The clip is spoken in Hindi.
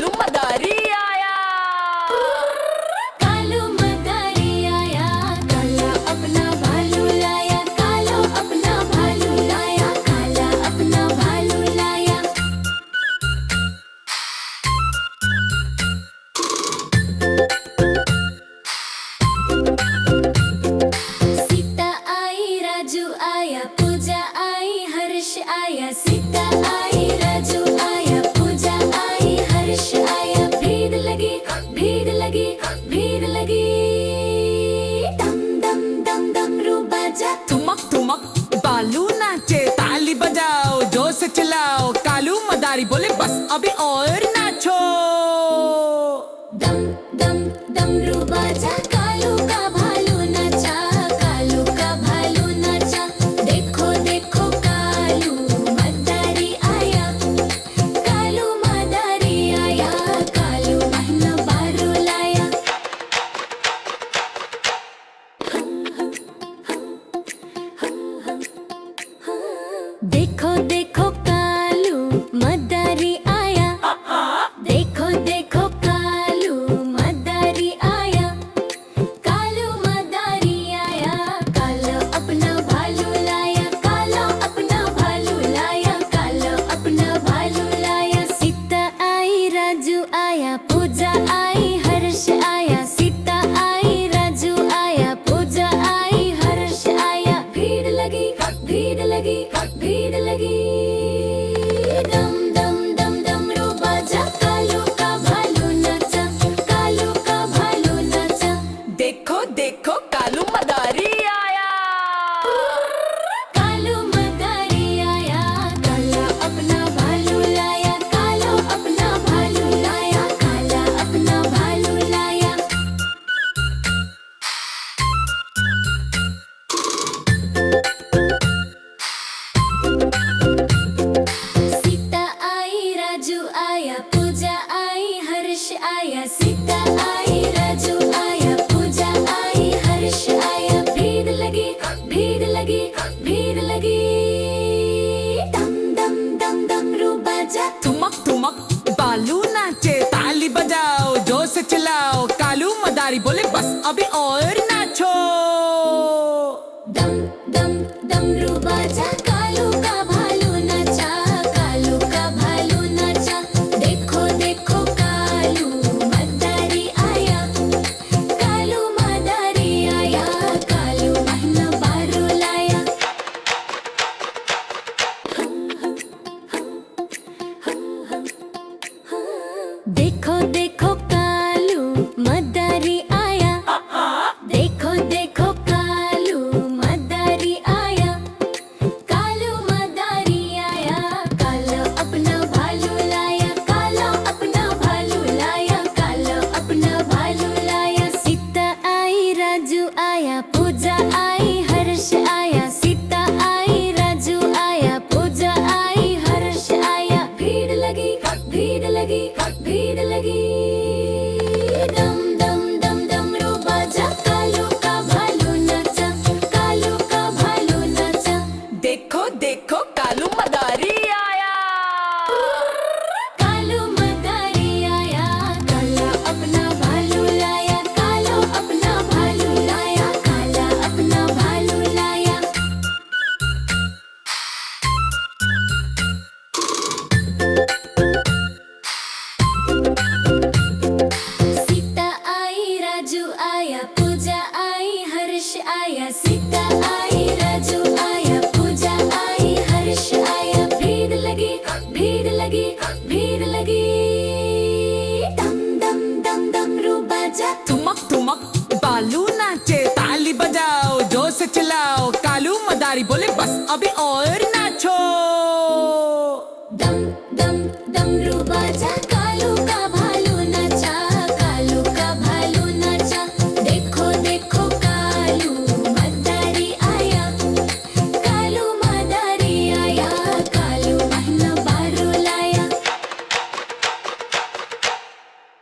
कालू मदारी आया। कालू मदारी आया, काला अपना भालू लाया, कालो अपना भालू लाया, काला अपना भालू लाया। सीता आई, राजू आया, पूजा आई, हर्ष आया। सीता आई, राजू आया, पूजा आई, हर्ष आया। भीड़ लगी, भीड़ लगी, भीड़ लगी। दम दम दम दम रू बाजा, ठुमक ठुमक बालू नाचे, ताली बजाओ, जोर से चिल्लाओ। कालू मदारी बोले बस अभी और नाचो। दम दम दम रू बाजा, कालू का भालू नाचा, कालू का भालू नाचा। देखो देखो कालू मदारी आया, कालू मदारी आया, कालू महना बारू लाया। देखो देखो कालू मदारी आया, देखो देखो कालू मदारी आया, कालू मदारी आया, कालो अपना भालू लाया, कालो अपना भालू लाया, कालो अपना भालू लाया। सीता आई, राजू आया, पूजा आई, हर्ष आया। सीता आई, राजू आया, पूजा आई, हर्ष आया। भीड़ लगी, भीड़ लगी, भीड़ लगी। दम दम दम दम रू बाजा, कालू का भालू नाचा, कालू का भालू नाचा। देखो देखो कालू मदारी आया। कालू मदारी आया, काला अपना भालू लाया, कालो अपना भालू लाया, काला अपना भालू लाया। सीता आई, राजू आया, पूजा आई, हर्ष आया। सीता आई, राजू आया, पूजा आई, हर्ष आया। भीड़ लगी, भीड़ लगी, भीड़ लगी। दम दम दम दम रू बाजा, ठुमक ठुमक बालू नाचे, ताली बजाओ, जोर से चिल्लाओ। कालू मदारी बोले बस अभी और नाचो। दम दम दम रू बाजा, कालू का भालू नाचा, कालू का भालू नाचा। देखो देखो कालू मदारी आया, कालू मदारी आया, कालू महना बारू लाया। देखो देखो कालू मदारी आया, देखो देखो कालू मदारी आया, कालू मदारी आया, कालो अपना भालू लाया, कालो अपना भालू लाया, कालो अपना भालू लाया। सीता आई, राजू आया, पूजा आई, हर्ष आया। सीता आई, राजू आया, पूजा आई, हर्ष आया। भीड़ लगी, भीड़ लगी, भीड़ लगी। दम दम दम दम रू बाजा, कालू का भालू नाचा, कालू का भालू नाचा। देखो देखो कालू मदारी आया। कालू मदारी आया, काला अपना भालू लाया, कालो अपना भालू लाया, काला अपना भालू लाया। सीता आई, राजू आया, पूजा आई, हर्ष आया। सीता आई, राजू आया, पूजा आई, हर्ष आया। भीड़ लगी, भीड़ लगी, भीड़ लगी। दम दम दम दम रू बाजा, ठुमक ठुमक बालू नाचे, ताली बजाओ, जोर से चिल्लाओ। कालू मदारी बोले बस अभी और नाचो। दम दम दम रू बाजा।